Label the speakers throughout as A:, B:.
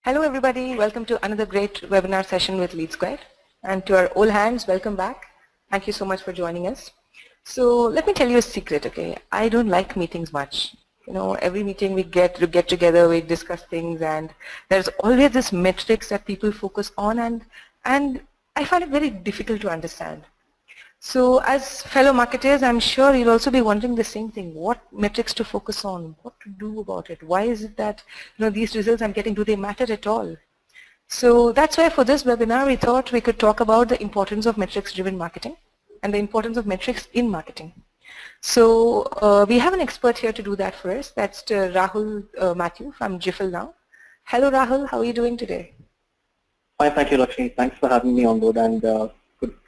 A: Hello everybody, welcome to another great webinar session with LeadSquared. And to our old hands, welcome back. Thank you so much for joining us. So let me tell you a secret, okay? I don't like meetings much. You know, every meeting we get together, we discuss things, and there's always this metrics that people focus on, and I find it very difficult to understand. So as fellow marketers, I'm sure you'll also be wondering the same thing. What metrics to focus on? What to do about it? Why is it that these results I'm getting, do they matter at all? So that's why for this webinar we thought we could talk about the importance of metrics-driven marketing and the importance of metrics in marketing. So we have an expert here to do that for us. That's Rahul Matthew from Jiffle Now. Hello Rahul, how are you doing today?
B: Fine, thank you, Lakshmi. Thanks for having me on board. And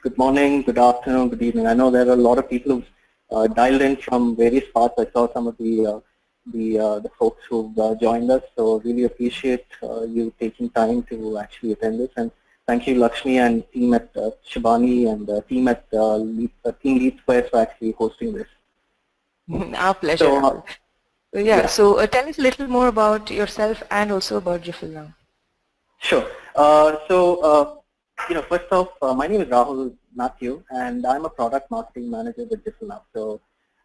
B: good morning, good afternoon, good evening. I know there are a lot of people who dialed in from various parts. I saw some of the folks who've joined us. So really appreciate you taking time to actually attend this. And thank you, Lakshmi and team at Shabani and team at Team LeadSquared for actually hosting this.
A: Our pleasure. So tell us a little more about yourself and also about Jiffle Now.
B: Sure. First off, my name is Rahul Matthew, and I'm a product marketing manager with Jiffle Now. So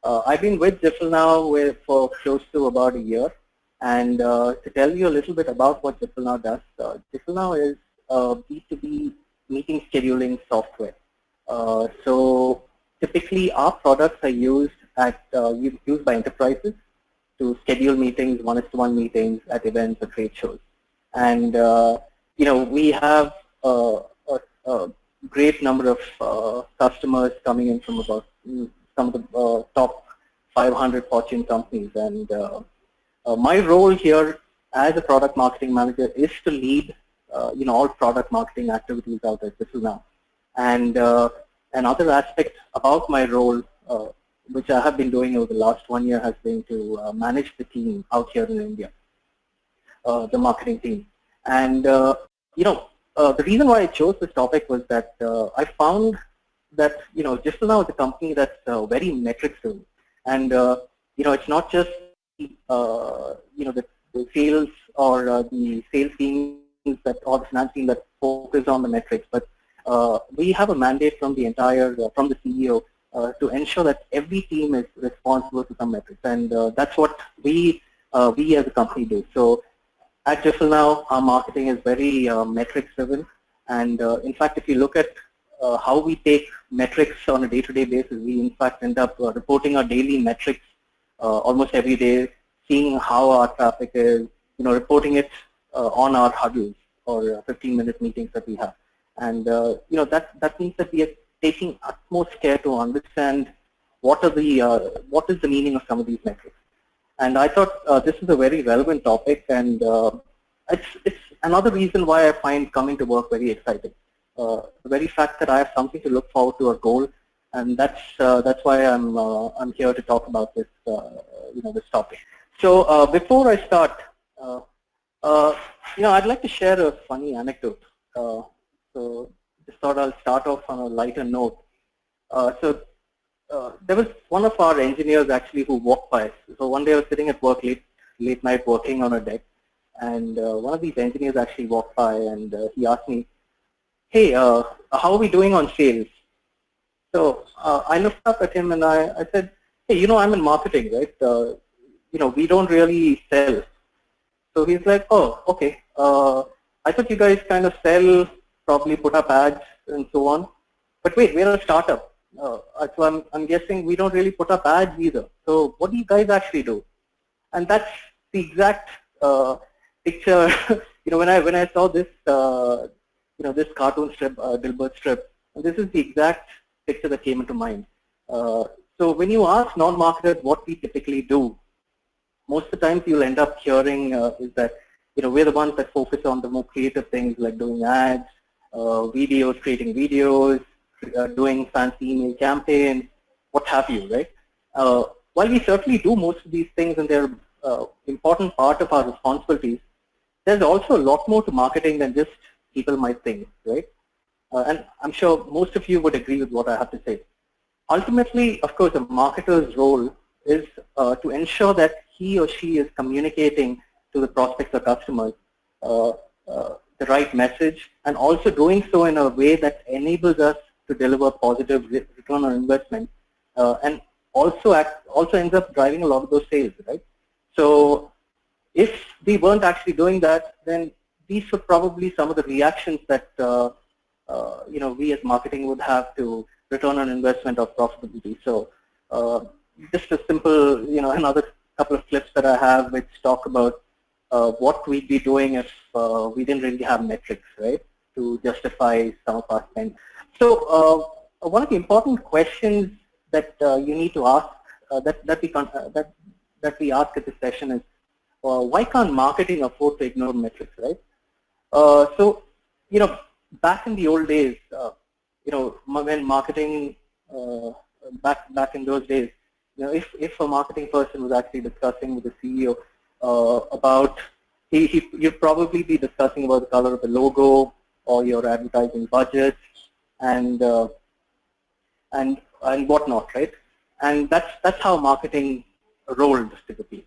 B: I've been with Jiffle Now for close to about a year. And to tell you a little bit about what Jiffle Now does, Jiffle Now is a B2B meeting scheduling software. So typically, our products are used by enterprises to schedule meetings, one-to-one meetings at events or trade shows. And we have a great number of customers coming in from about some of the top 500 Fortune companies. And my role here as a product marketing manager is to lead all product marketing activities out at Jiffle Now. And another aspect about my role, which I have been doing over the last 1 year, has been to manage the team out here in India, the marketing team. And the reason why I chose this topic was that I found that Jiffle Now is a company that's very metrics driven, and it's not just the sales or the sales teams or the finance team that focus on the metrics, but we have a mandate from the from the CEO to ensure that every team is responsible to some metrics, and that's what we as a company do. So at Jiffle Now, our marketing is very metrics driven, and in fact, if you look at how we take metrics on a day-to-day basis, we in fact end up reporting our daily metrics almost every day, seeing how our traffic is, reporting it on our huddles or 15-minute meetings that we have, and that means that we are taking utmost care to understand what is the meaning of some of these metrics. And I thought this is a very relevant topic, and it's another reason why I find coming to work very exciting. The very fact that I have something to look forward to, a goal, and that's why I'm here to talk about this this topic. So before I start, I'd like to share a funny anecdote. So just thought I'll start off on a lighter note. There was one of our engineers actually who walked by. So one day I was sitting at work late night working on a deck, and one of these engineers actually walked by, and he asked me, "Hey, how are we doing on sales?" So I looked up at him and I said, "Hey, I'm in marketing, right? We don't really sell." So he's like, "Oh, okay. I thought you guys kind of sell, probably put up ads and so on. But wait, we're a startup. So I'm guessing we don't really put up ads either. So what do you guys actually do?" And that's the exact picture. When I saw this this cartoon strip, Dilbert strip, and this is the exact picture that came into mind. So when you ask non-marketers what we typically do, most of the times you'll end up hearing is that we're the ones that focus on the more creative things like doing ads, videos, creating videos, doing fancy email campaigns, what have you, right? While we certainly do most of these things and they're important part of our responsibilities, there's also a lot more to marketing than just people might think, right? And I'm sure most of you would agree with what I have to say. Ultimately, of course, a marketer's role is to ensure that he or she is communicating to the prospects or customers the right message, and also doing so in a way that enables us to deliver positive return on investment, and also ends up driving a lot of those sales, right? So if we weren't actually doing that, then these were probably some of the reactions that we as marketing would have to return on investment or profitability. So just a simple, another couple of clips that I have which talk about what we'd be doing if we didn't really have metrics, right, to justify some of our spend. So one of the important questions that you need to ask, that we ask at this session is, why can't marketing afford to ignore metrics, right? So back in the old days, when marketing, back in those days, if a marketing person was actually discussing with the CEO about, you'd probably be discussing about the color of the logo or your advertising budget and whatnot, right? And that's how marketing rolled typically.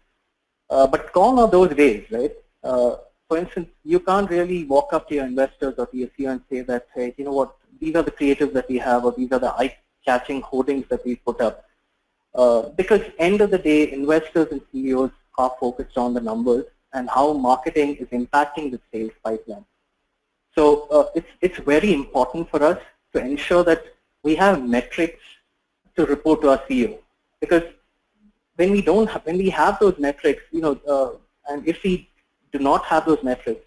B: But gone are those days, right? For instance, you can't really walk up to your investors or to your CEO and say that, hey, you know what, these are the creatives that we have, or these are the eye-catching hoardings that we put up. Because end of the day, investors and CEOs are focused on the numbers and how marketing is impacting the sales pipeline. So it's very important for us to ensure that we have metrics to report to our CEO, because when we have those metrics, and if we do not have those metrics,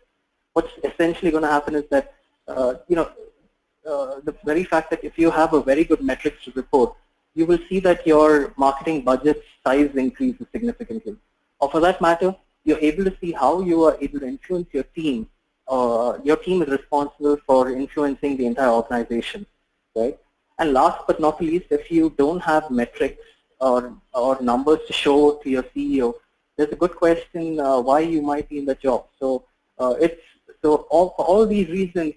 B: what's essentially going to happen is that, the very fact that if you have a very good metrics to report, you will see that your marketing budget size increases significantly. Or for that matter, you're able to see how you are able to influence your team. Your team is responsible for influencing the entire organization, right? And last but not least, if you don't have metrics or numbers to show to your CEO, there's a good question why you might be in the job. So for all these reasons,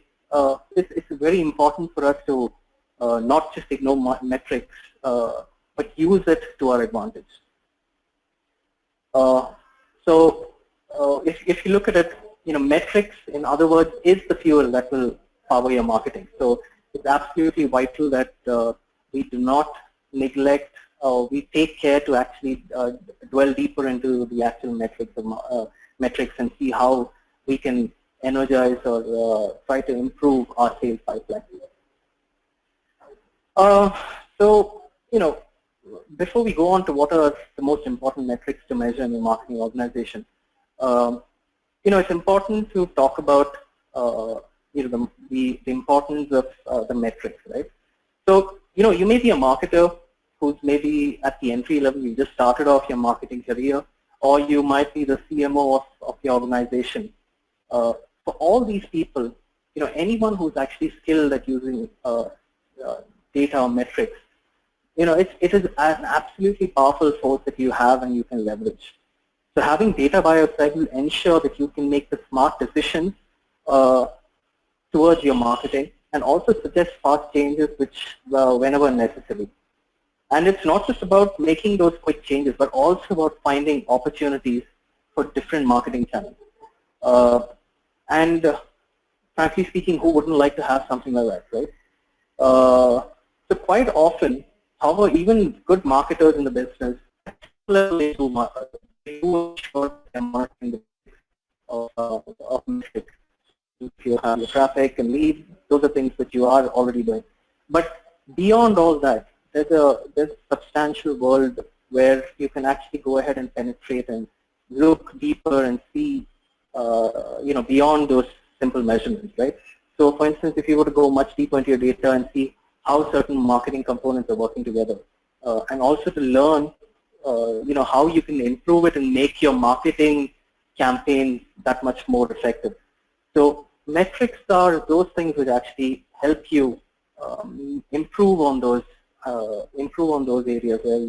B: it's very important for us to not just ignore metrics, but use it to our advantage. So if you look at it, metrics, in other words, is the fuel that will power your marketing. So it's absolutely vital that we do not neglect, we take care to actually dwell deeper into the actual metrics and see how we can energize or try to improve our sales pipeline. So, before we go on to what are the most important metrics to measure in a marketing organization, it's important to talk about the importance of the metrics, right? So, you may be a marketer who's maybe at the entry level, you just started off your marketing career, or you might be the CMO of the organization. For all these people, anyone who's actually skilled at using data or metrics, it is an absolutely powerful source that you have and you can leverage. So having data by your side will ensure that you can make the smart decisions towards your marketing and also suggest fast changes whenever necessary. And it's not just about making those quick changes, but also about finding opportunities for different marketing channels. And frankly speaking, who wouldn't like to have something like that, right? So quite often, however, even good marketers in the business, they do short marketing of metrics. If you have your traffic and leads, those are things that you are already doing. But beyond all that, there's a substantial world where you can actually go ahead and penetrate and look deeper and see, beyond those simple measurements, right? So, for instance, if you were to go much deeper into your data and see how certain marketing components are working together, and also to learn, how you can improve it and make your marketing campaign that much more effective. So, metrics are those things which actually help you improve on those areas where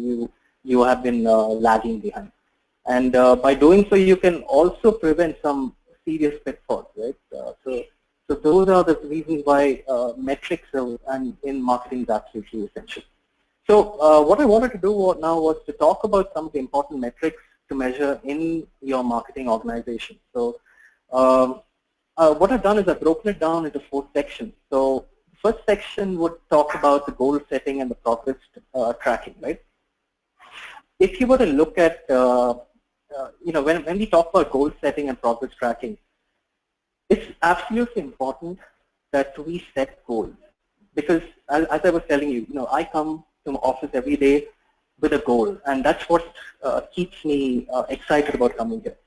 B: you have been lagging behind. And by doing so, you can also prevent some serious pitfalls, right? So those are the reasons why metrics in marketing is absolutely essential. So what I wanted to do now was to talk about some of the important metrics to measure in your marketing organization. So what I've done is I've broken it down into 4 sections. So the first section would talk about the goal setting and the progress tracking, right? If you were to look at, when we talk about goal setting and progress tracking, it's absolutely important that we set goals. Because as I was telling you, I come to my office every day with a goal, and that's what keeps me excited about coming here.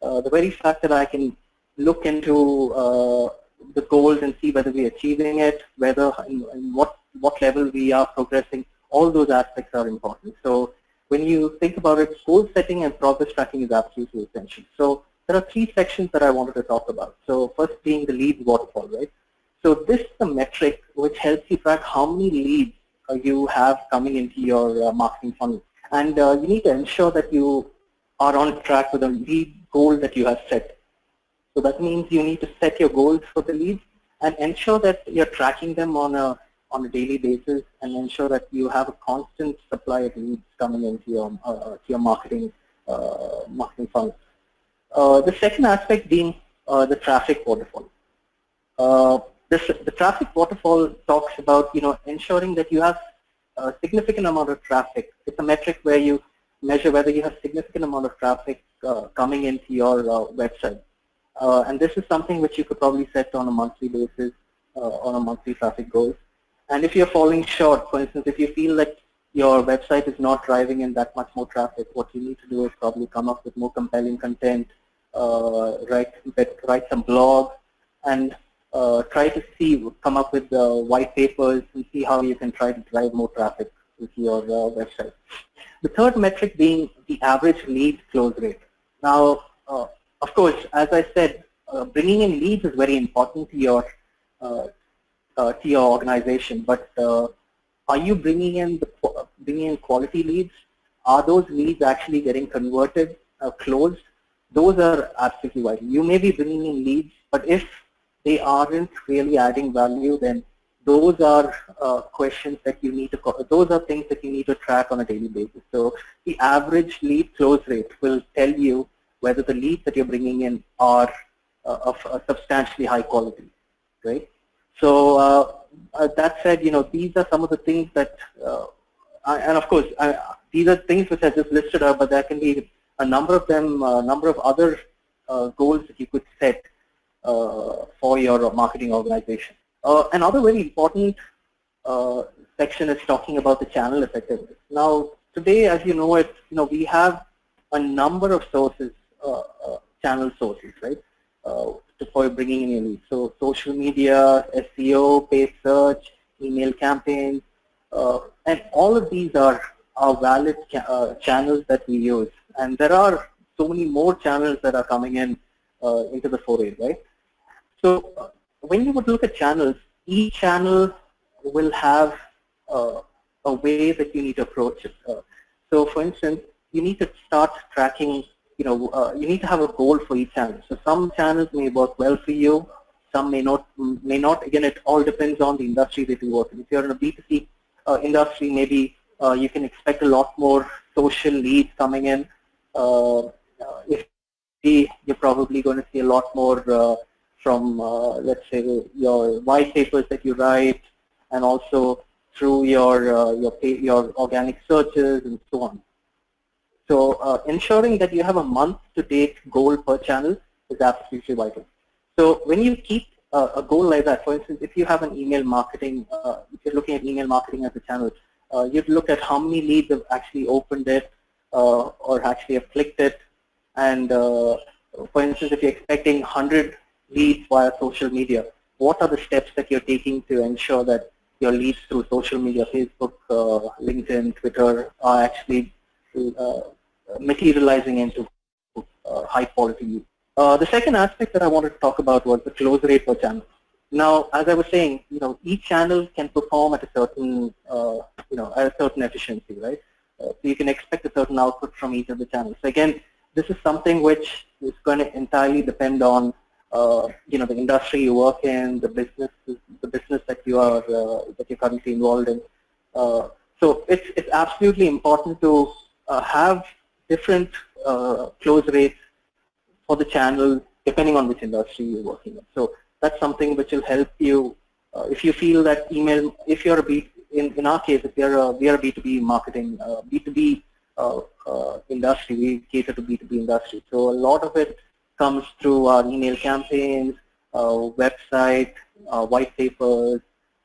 B: The very fact that I can look into the goals and see whether we're achieving it, whether in what level we are progressing, all those aspects are important. So when you think about it, goal setting and progress tracking is absolutely essential. So there are 3 sections that I wanted to talk about. So first being the leads waterfall, right? So this is the metric which helps you track how many leads you have coming into your marketing funnel. And you need to ensure that you are on track with the lead goal that you have set. So that means you need to set your goals for the leads and ensure that you're tracking them on a daily basis, and ensure that you have a constant supply of leads coming into your marketing funnel. The second aspect being the traffic waterfall. The traffic waterfall talks about ensuring that you have a significant amount of traffic. It's a metric where you measure whether you have significant amount of traffic coming into your website. And this is something which you could probably set on a monthly basis, on a monthly traffic goals. And if you're falling short, for instance, if you feel that your website is not driving in that much more traffic, what you need to do is probably come up with more compelling content, write some blogs, and try to come up with white papers and see how you can try to drive more traffic with your website. The third metric being the average lead close rate. Now, of course, as I said, bringing in leads is very important to your organization. But are you bringing in quality leads? Are those leads actually getting converted, closed? Those are absolutely vital. You may be bringing in leads, but if they aren't really adding value, then those are questions that you need to. Those are things that you need to track on a daily basis. So the average lead close rate will tell you whether the leads that you're bringing in are of a substantially high quality, right? So that said, these are some of the things that, and of course, these are things which I just listed out, but there can be a number of them, a number of other goals that you could set for your marketing organization. Another very important section is talking about the channel effectiveness. Now, today, as you know it, we have a number of sources, channel sources, right, for bringing in your leads. So social media, SEO, paid search, email campaigns, and all of these are valid channels that we use. And there are so many more channels that are coming in into the foray, right? So when you would look at channels, each channel will have a way that you need to approach it. So for instance, you need to start tracking, you need to have a goal for each channel. So some channels may work well for you, some may not. Again, it all depends on the industry that you work in. If you're in a B2C industry, maybe you can expect a lot more social leads coming in. If you're probably going to see a lot more from, let's say, your white papers that you write, and also through your organic searches and so on. So ensuring that you have a month-to-date goal per channel is absolutely vital. So when you keep a goal like that, for instance, if you have an email marketing, if you're looking at email marketing as a channel, you'd look at how many leads have actually opened it or actually have clicked it. And for instance, if you're expecting 100 leads via social media, what are the steps that you're taking to ensure that your leads through social media, Facebook, LinkedIn, Twitter, are actually materializing into high quality leads? The second aspect that I wanted to talk about was the close rate per channel. Now, as I was saying, each channel can perform at a certain, at a certain efficiency, right? So you can expect a certain output from each of the channels. So again, this is something which is going to entirely depend on, the industry you work in, the business that you are that you're currently involved in. So it's absolutely important to have different close rates for the channel depending on which industry you're working in. So that's something which will help you if you feel that email, if you're in our case, if we are a B2B marketing, B2B industry, we cater to B2B industry. So a lot of it comes through our email campaigns, website, white papers,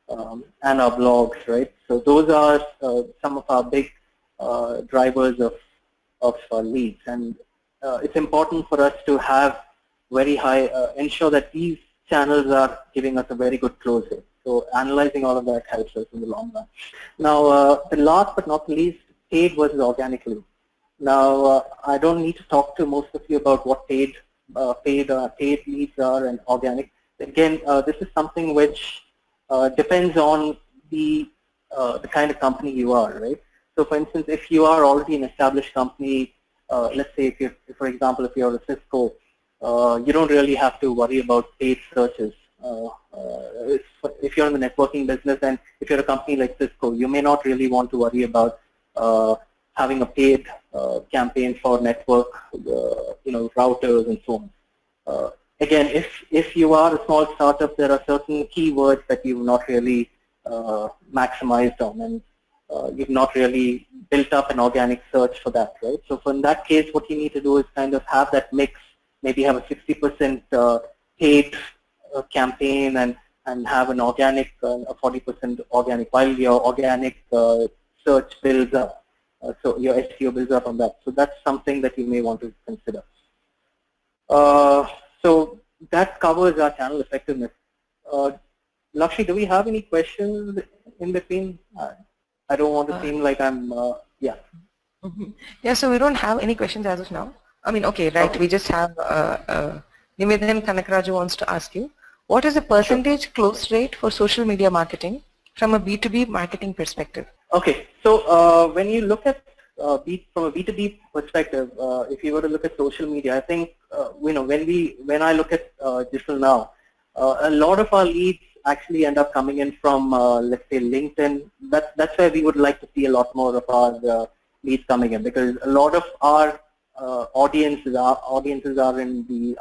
B: and our blogs, right? So those are some of our big drivers of leads, and it's important for us to have very high, ensure that these channels are giving us a very good close rate. So analyzing all of that helps us in the long run. Now, the last but not least, paid versus organic leads. Now, I don't need to talk to most of you about what paid leads are and organic. Again, this is something which depends on the kind of company you are, right? So, for instance, if you are already an established company, let's say, if for example, if you're a Cisco, you don't really have to worry about paid searches. If you're in the networking business and if you're a company like Cisco, you may not really want to worry about having a paid campaign for network, routers and so on. Again, if you are a small startup, there are certain keywords that you've not really maximized on, and you've not really built up an organic search for that, right? So in that case, what you need to do is kind of have that mix, maybe have a 60% paid campaign and have an organic, a 40% organic, while your organic search builds up. So your SEO builds up on that. So that's something that you may want to consider. So that covers our channel effectiveness. Lakshmi, do we have any questions in between? I don't want to seem like I'm, yeah.
A: Yeah, so we don't have any questions as of now. I mean, okay, right, okay. We just have Nivedhan Kanakraju wants to ask you, what is the percentage close rate for social media marketing from a B2B marketing perspective? Okay, so when you look at from a B2B perspective, if you were to look at social media, I think when I look at Digital Now, a lot of our leads actually end up coming in from let's say LinkedIn. That's where we would like to see a lot more of our leads coming in, because a lot of our audiences are in the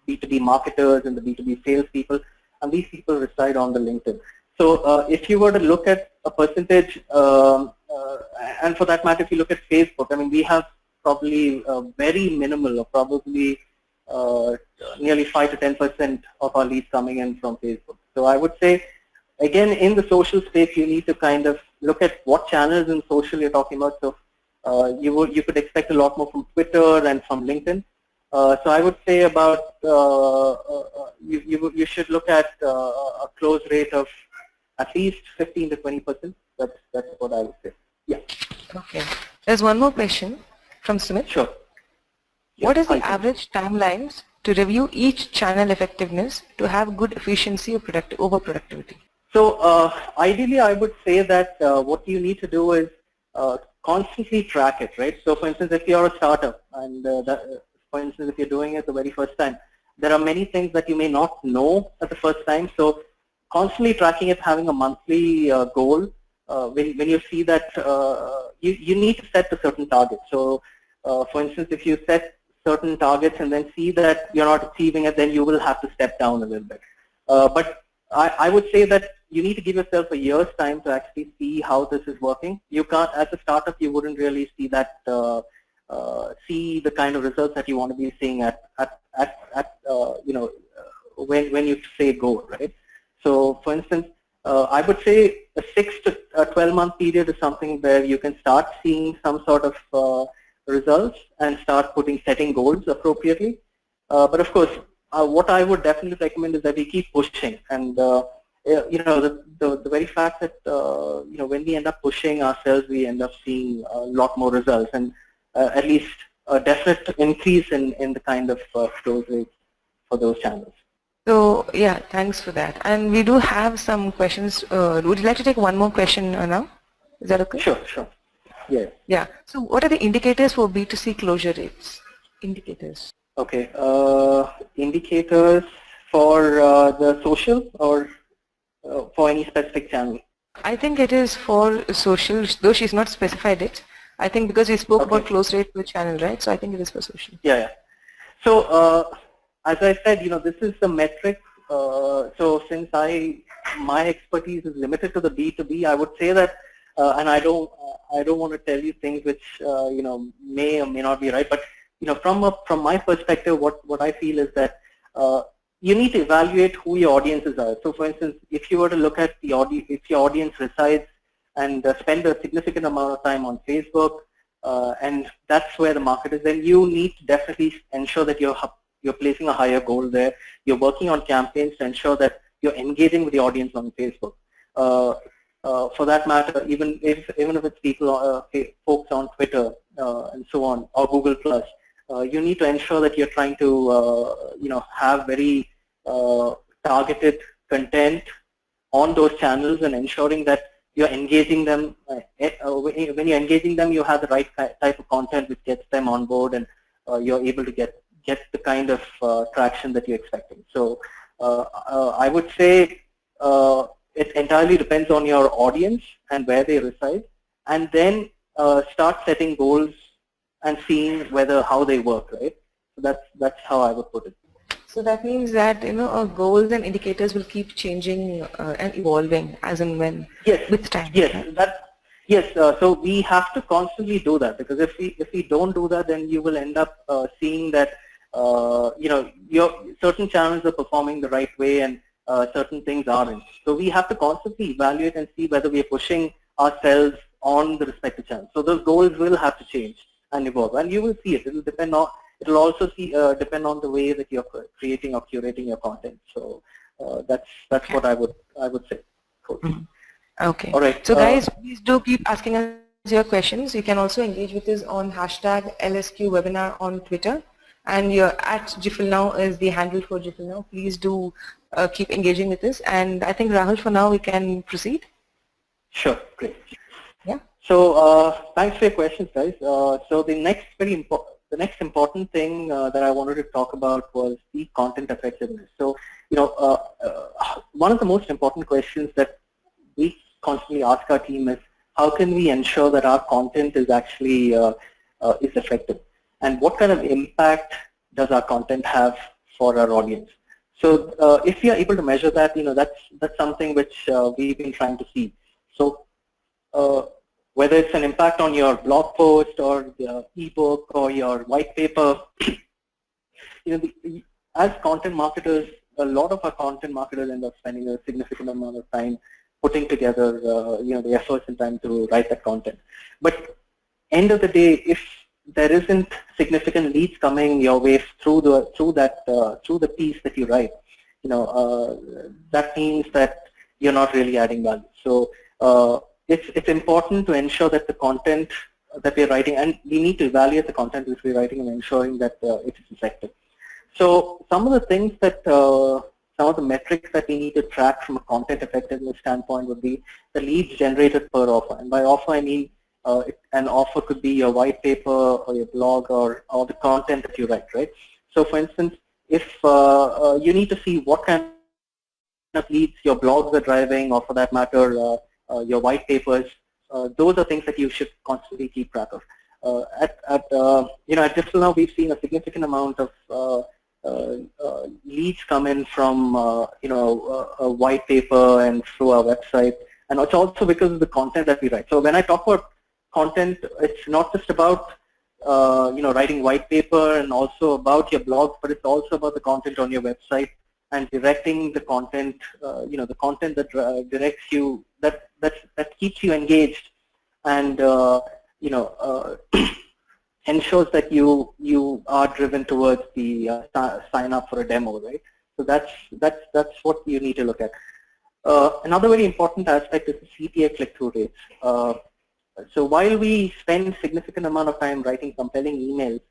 A: B2B marketers and the B2B salespeople, and these people reside on the LinkedIn. So if you were to look at a percentage, and for that matter, if you look at Facebook, I mean, we have probably very minimal, or probably nearly 5 to 10% of our leads coming in from Facebook. So I would say, again, in the social space, you need to kind of look at what channels in social you're talking about. So you could expect a lot more from Twitter and from LinkedIn. So I would say about you should look at a close rate of at least 15 to 20%. That's what I would say. Yeah. Okay. There's one more question from Sumit. Sure. What is the average timelines to review each channel effectiveness to have good efficiency over productivity? So ideally, I would say that what you need to do is constantly track it, right? So for instance, if you're a startup, and for instance, if you're doing it the very first time, there are many things that you may not know at the first time. So constantly tracking it, having a monthly goal, when you see that you need to set a certain target. So for instance, if you set certain targets and then see that you're not achieving it, then you will have to step down a little bit. But I would say that you need to give yourself a year's time to actually see how this is working. You can't, as a startup, you wouldn't really see that, see the kind of results that you want to be seeing when you say go, right? So, for instance, I would say a 6 to 12-month period is something where you can start seeing some sort of results and start setting goals appropriately. But of course, what I would definitely recommend is that we keep pushing, and the very fact that when we end up pushing ourselves, we end up seeing a lot more results, and at least a definite increase in the kind of close rates for those channels. So yeah, thanks for that. And we do have some questions. Would you like to take one more question now? Is that okay? Sure, sure. Yeah. Yeah. So what are the indicators for B2C closure rates? Indicators. Okay. Indicators for the social, or for any specific channel? I think it is for social, though she's not specified it. I think because we spoke about close rate per channel, right? So I think it is for social. Yeah, yeah. So
B: as I said, this is the metric. So since my expertise is limited to the B2B, I would say that, and I don't want to tell you things which may or may not be right. But from my perspective, what I feel is that you need to evaluate who your audiences are. So for instance, if you were to look at the audience, if your audience resides and spend a significant amount of time on Facebook, and that's where the market is, then you need to definitely ensure that you're placing a higher goal there. You're working on campaigns to ensure that you're engaging with the audience on Facebook. For that matter, even if it's people, folks on Twitter and so on, or Google Plus, you need to ensure that you're trying to have very targeted content on those channels and ensuring that you're engaging them. When you're engaging them, you have the right type of content which gets them on board, and you're able to get the kind of traction that you're expecting. So I would say it entirely depends on your audience and where they reside, and then start setting goals and seeing how they work, right? So that's how I would put it.
A: So that means that our goals and indicators will keep changing and evolving as and when with time.
B: Yes,
A: right?
B: Yes. So we have to constantly do that, because if we don't do that, then you will end up seeing that your certain channels are performing the right way and certain things aren't. So we have to constantly evaluate and see whether we are pushing ourselves on the respective channels. So those goals will have to change and evolve, and you will see it. It will depend on. It will also depend on the way that you're creating or curating your content. So that's okay. What I would say.
A: Mm-hmm. Okay.
B: All right.
A: So guys, please do keep asking us your questions. You can also engage with us on hashtag LSQ webinar on Twitter, and your @GIFLNow is the handle for GIFLNow. Please do keep engaging with us. And I think Rahul, for now we can proceed.
B: Sure. Great.
A: Yeah.
B: So thanks for your questions, guys. So the next important thing that I wanted to talk about was the content effectiveness. So, one of the most important questions that we constantly ask our team is, how can we ensure that our content is actually is effective, and what kind of impact does our content have for our audience? So, if we are able to measure that, that's something which we've been trying to see. So, whether it's an impact on your blog post or the ebook or your white paper, as content marketers, a lot of our content marketers end up spending a significant amount of time putting together, the efforts and time to write that content. But end of the day, if there isn't significant leads coming your way through the piece that you write, that means that you're not really adding value. So it's important to ensure that the content that we're writing, and we need to evaluate the content which we're writing and ensuring that it is effective. So some of the things that, some of the metrics that we need to track from a content effectiveness standpoint would be the leads generated per offer. And by offer, I mean an offer could be your white paper or your blog or the content that you write, right? So for instance, if you need to see what kind of leads your blogs are driving, or for that matter, your white papers, those are things that you should constantly keep track of. At GIFLNow, we've seen a significant amount of leads come in from a white paper and through our website, and it's also because of the content that we write. So when I talk about content, it's not just about writing white paper and also about your blog, but it's also about the content on your website and directing the content, the content that directs you, that keeps you engaged, and ensures that you are driven towards the sign up for a demo, right? So that's what you need to look at. Another very important aspect is the CTA click-through rates. So while we spend significant amount of time writing compelling emails,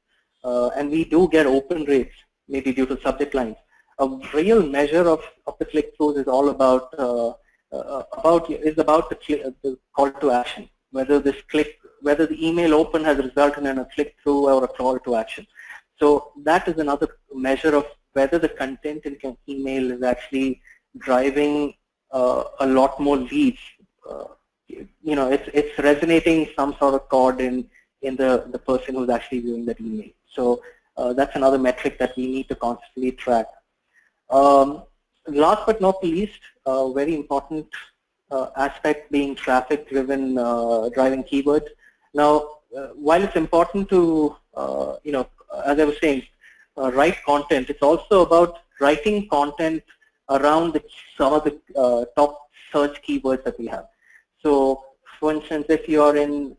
B: and we do get open rates, maybe due to subject lines, a real measure of the click-throughs is all about the call to action. Whether the email open has resulted in a click-through or a call to action. So that is another measure of whether the content in an email is actually driving a lot more leads. It's resonating some sort of chord in the person who's actually viewing that email. So That's another metric that we need to constantly track. Last but not least, very important aspect being traffic-driven driving keywords. Now, while it's important to, as I was saying, write content, it's also about writing content around some of the top search keywords that we have. So, for instance, if you are in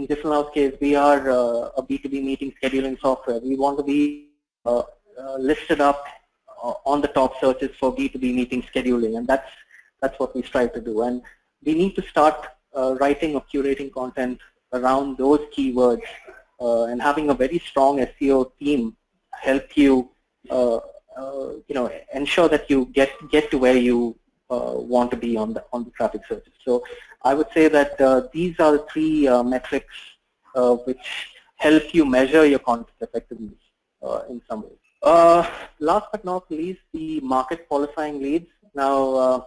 B: Differentnow's case, we are a B2B meeting scheduling software. We want to be listed up on the top searches for B2B meeting scheduling, and that's what we strive to do. And we need to start writing or curating content around those keywords, and having a very strong SEO team help you, ensure that you get to where you want to be on the traffic searches. So I would say that these are the three metrics which help you measure your content effectiveness in some ways. Last but not least, the market qualifying leads. Now,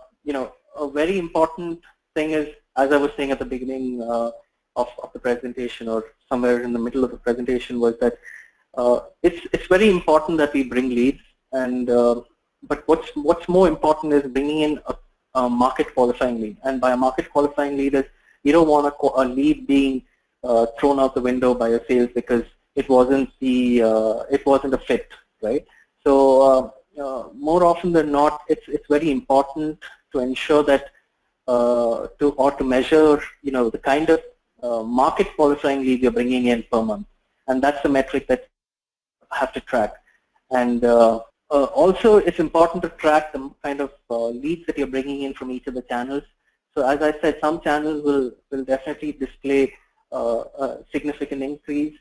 B: a very important thing is, as I was saying at the beginning of the presentation, or somewhere in the middle of the presentation, was that it's very important that we bring leads, and but what's more important is bringing in a market qualifying lead. And by a market qualifying lead is, you don't want a lead being thrown out the window by a sales because it wasn't a fit, right? So more often than not, it's very important to ensure that to measure the kind of market qualifying leads you're bringing in per month, and that's the metric that you have to track. And also, it's important to track the kind of leads that you're bringing in from each of the channels. So as I said, some channels will definitely display a significant increase,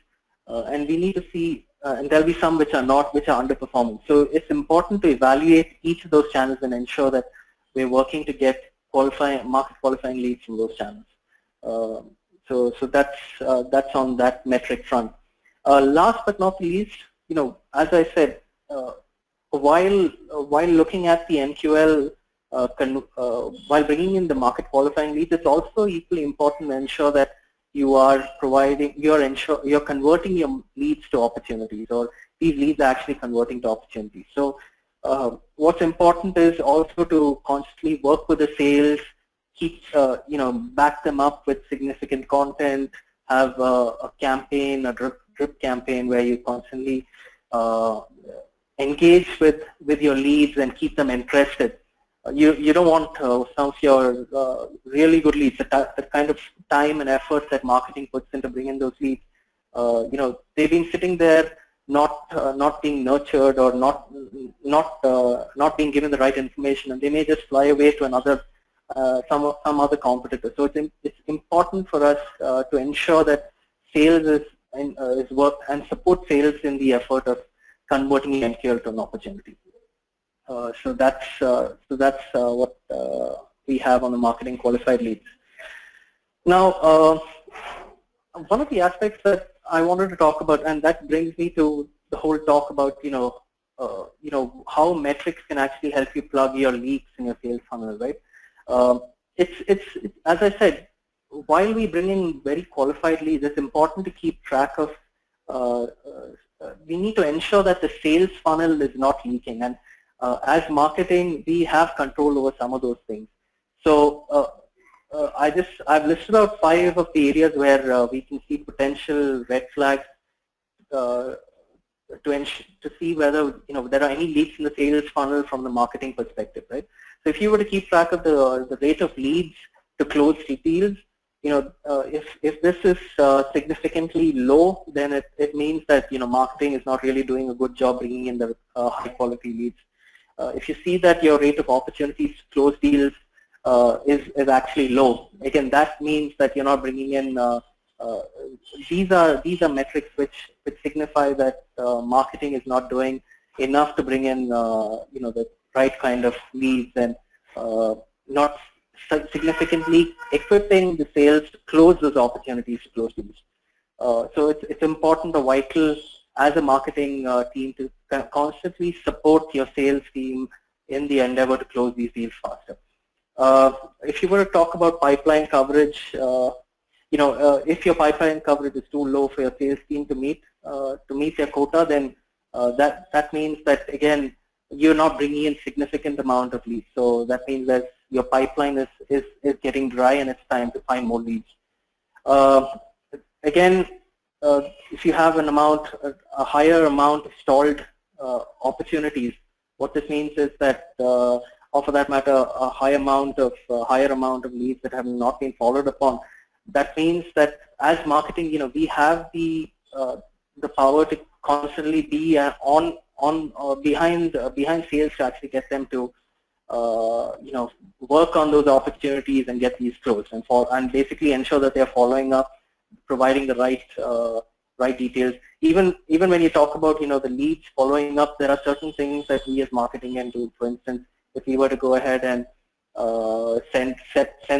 B: and we need to see, and there'll be some which are underperforming. So it's important to evaluate each of those channels and ensure that we're working to get market qualifying leads from those channels. So that's on that metric front. Last but not least, as I said, while looking at the MQL, while bringing in the market qualifying leads, it's also equally important to ensure that you are you're converting your leads to opportunities, or these leads are actually converting to opportunities. So what's important is also to constantly work with the sales, keep back them up with significant content, have a campaign, a drip campaign where you constantly engage with your leads and keep them interested. You don't want some of your really good leads, the kind of time and effort that marketing puts into bringing those leads. They've been sitting there, not being nurtured, or not being given the right information, and they may just fly away to another some other competitor. So it's important for us to ensure that sales is work and support sales in the effort of converting MQL to an opportunity. So that's what we have on the marketing qualified leads. Now, one of the aspects that I wanted to talk about, and that brings me to the whole talk about how metrics can actually help you plug your leaks in your sales funnel, right? It's as I said, while we bring in very qualified leads, it's important to keep track of. We need to ensure that the sales funnel is not leaking, and as marketing, we have control over some of those things. So I've listed out 5 of the areas where we can see potential red flags to see whether there are any leaks in the sales funnel from the marketing perspective, right? So if you were to keep track of the rate of leads to close deals, if this is significantly low, then it means that marketing is not really doing a good job bringing in the high quality leads. If you see that your rate of opportunities to close deals is actually low, again, that means that you're not bringing in. These are metrics which signify that marketing is not doing enough to bring in the right kind of leads, and not significantly equipping the sales to close those opportunities to close deals. So it's important or vital as a marketing team to constantly support your sales team in the endeavor to close these deals faster. If you were to talk about pipeline coverage, if your pipeline coverage is too low for your sales team to meet their quota, then that means that, again, you're not bringing in significant amount of leads. So that means that your pipeline is getting dry and it's time to find more leads. Again, if you have a higher amount of stalled opportunities, what this means is that, or for that matter, a higher amount of leads that have not been followed upon. That means that as marketing, we have the power to constantly be behind sales to actually get them to work on those opportunities and get these closed, and basically ensure that they're following up, providing the right details. Even when you talk about the leads following up, there are certain things that we as marketing can do. For instance, if we were to go ahead and send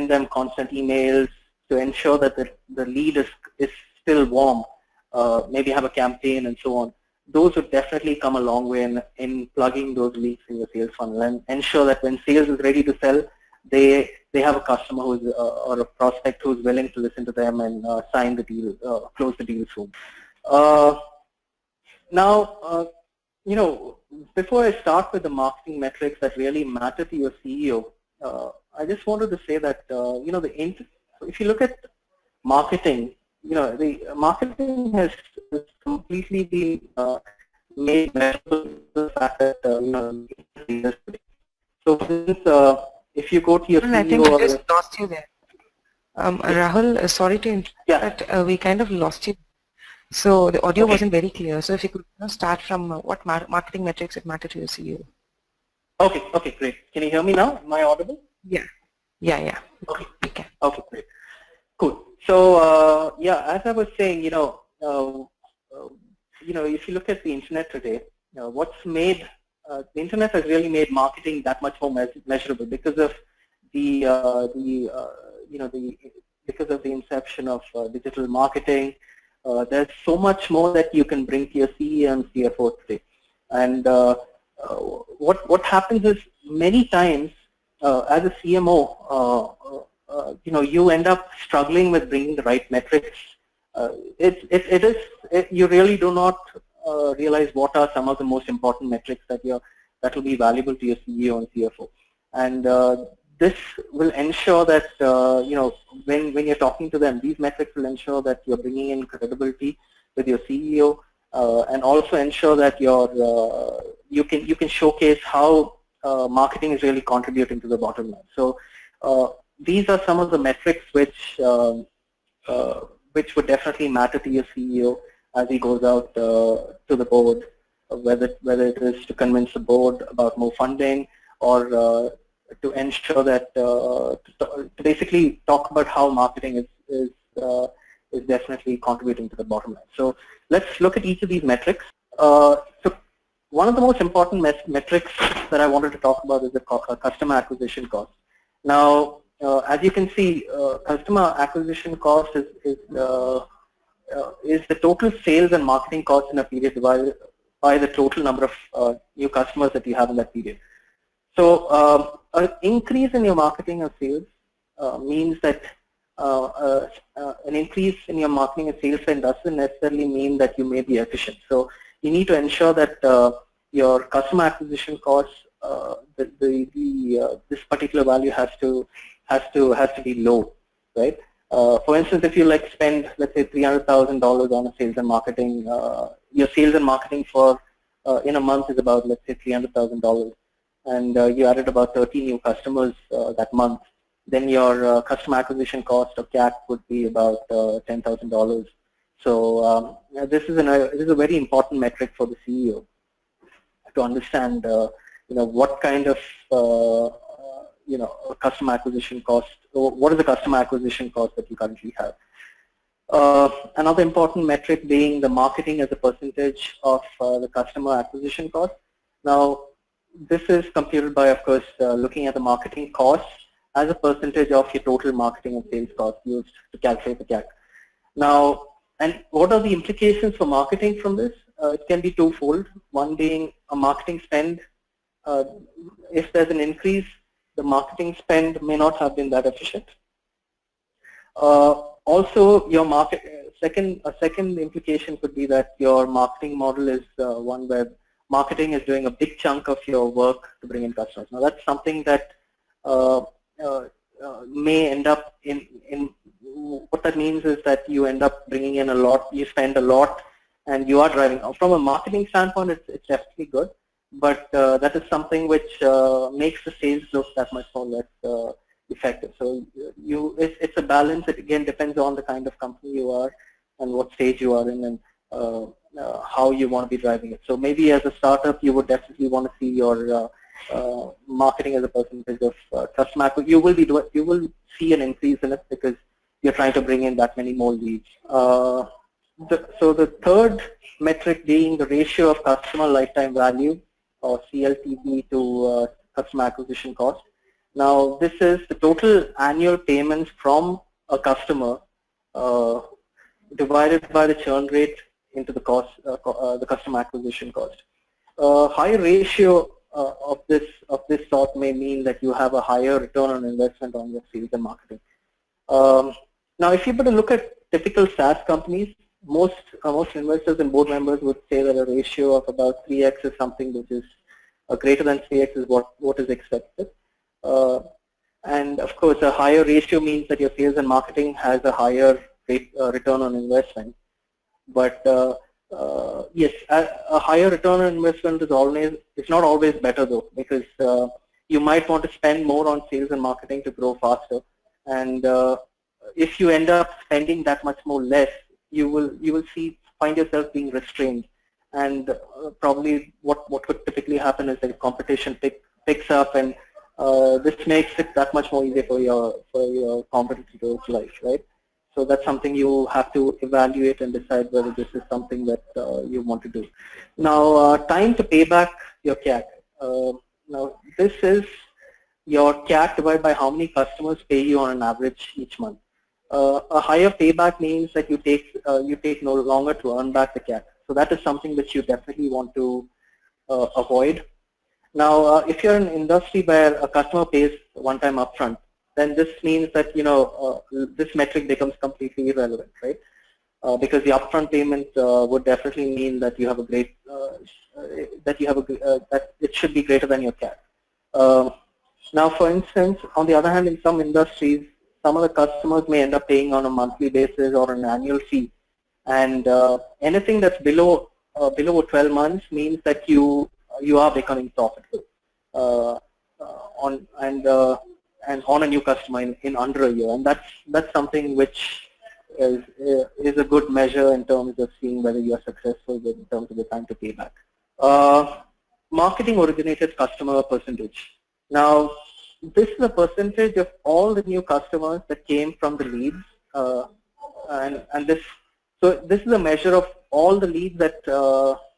B: them constant emails to ensure that the lead is still warm, maybe have a campaign and so on, those would definitely come a long way in plugging those leads in your sales funnel and ensure that when sales is ready to sell, they have a customer who's or a prospect who's willing to listen to them and sign the deal, close the deal soon. Now, before I start with the marketing metrics that really matter to your CEO, I just wanted to say that if you look at marketing, the marketing has completely been made measurable to the fact that so for instance, if you go to your CEO,
A: I think I just lost you there. Rahul, sorry to interrupt, but we kind of lost you. So the audio wasn't very clear. So if you could start from what marketing metrics that matter to your CEO.
B: Okay, great. Can you hear me now? Am I audible?
A: Yeah.
B: Okay.
A: We can.
B: Okay, great. Cool. So as I was saying, if you look at the internet today, what's made the internet has really made marketing that much more measurable because of because of the inception of digital marketing. There's so much more that you can bring to your CEO and CFO today. And what happens is many times as a CMO, you end up struggling with bringing the right metrics. You really do not realize what are some of the most important metrics that will be valuable to your CEO and CFO. And this will ensure that when you're talking to them, these metrics will ensure that you're bringing in credibility with your CEO, and also ensure that you can showcase how marketing is really contributing to the bottom line. So these are some of the metrics which would definitely matter to your CEO as he goes out to the board, whether it is to convince the board about more funding or to ensure that to basically talk about how marketing is definitely contributing to the bottom line. So let's look at each of these metrics. So one of the most important metrics that I wanted to talk about is the customer acquisition cost. Now, as you can see, customer acquisition cost is the total sales and marketing cost in a period divided by the total number of new customers that you have in that period. So an increase in your marketing and sales means that an increase in your marketing and sales spend doesn't necessarily mean that you may be efficient. So you need to ensure that your customer acquisition costs, this particular value has to be low, right? For instance, if you spend, let's say, $300,000 on a sales and marketing, your sales and marketing for in a month is about, let's say, $300,000, and you added about 30 new customers that month, then your customer acquisition cost of CAC would be about $10,000. So this is a very important metric for the CEO to understand, what kind of customer acquisition cost, or what is the customer acquisition cost that you currently have. Another important metric being the marketing as a percentage of the customer acquisition cost. Now, this is computed by, of course, looking at the marketing costs as a percentage of your total marketing and sales cost used to calculate the CAC. Now, and what are the implications for marketing from this? It can be twofold. One being a marketing spend. If there's an increase, the marketing spend may not have been that efficient. Also, your a second implication could be that your marketing model is one where marketing is doing a big chunk of your work to bring in customers. Now that's something that may end up in what that means is that you end up bringing in a lot, you spend a lot, and you are driving. From a marketing standpoint, it's definitely good, but that is something which makes the sales look that much more less effective. So it's a balance. It again depends on the kind of company you are and what stage you are in, and how you want to be driving it. So maybe as a startup, you would definitely want to see your marketing as a percentage of customer acquisition. You will see an increase in it because you're trying to bring in that many more leads. So the third metric being the ratio of customer lifetime value, or CLTV, to customer acquisition cost. Now this is the total annual payments from a customer divided by the churn rate into the cost, the customer acquisition cost. High ratio of this sort may mean that you have a higher return on investment on your sales and marketing. Now, if you were to look at typical SaaS companies, most investors and board members would say that a ratio of about 3x is something which is greater than 3x is what is expected. And of course, a higher ratio means that your sales and marketing has a higher return on investment. But yes, a higher return on investment is not always better though, because you might want to spend more on sales and marketing to grow faster. And if you end up spending that much more less, you will find yourself being restrained. And probably what could typically happen is that competition picks up, and this makes it that much more easier for your competitor's life, right? So that's something you have to evaluate and decide whether this is something that you want to do. Now, time to pay back your CAC. Now, this is your CAC divided by how many customers pay you on an average each month. A higher payback means that you take no longer to earn back the CAC. So that is something which you definitely want to avoid. Now, if you're in an industry where a customer pays one time upfront, then this means that this metric becomes completely irrelevant, right? Because the upfront payment would definitely mean that you have a great that it should be greater than your CAC. Now, for instance, on the other hand, in some industries, some of the customers may end up paying on a monthly basis or an annual fee, and anything that's below 12 months means that you are becoming profitable on a new customer in under a year, and that's something which is a good measure in terms of seeing whether you are successful in terms of the time to pay back. Marketing originated customer percentage. Now, this is a percentage of all the new customers that came from the leads, and this is a measure of all the leads that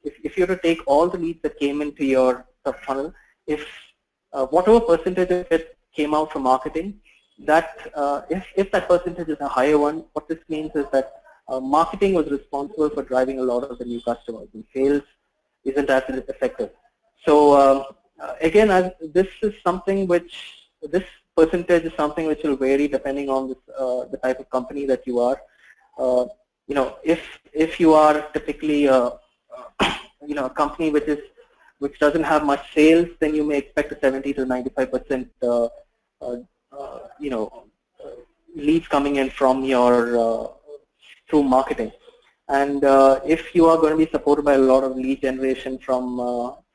B: if you were to take all the leads that came into your funnel, if whatever percentage of it came out from marketing, that if that percentage is a higher one, what this means is that marketing was responsible for driving a lot of the new customers, and sales isn't as effective. So again, this percentage is something which will vary depending on the type of company that you are. If you are typically a company which doesn't have much sales, then you may expect a 70 to 95% leads coming in from your through marketing. And if you are going to be supported by a lot of lead generation from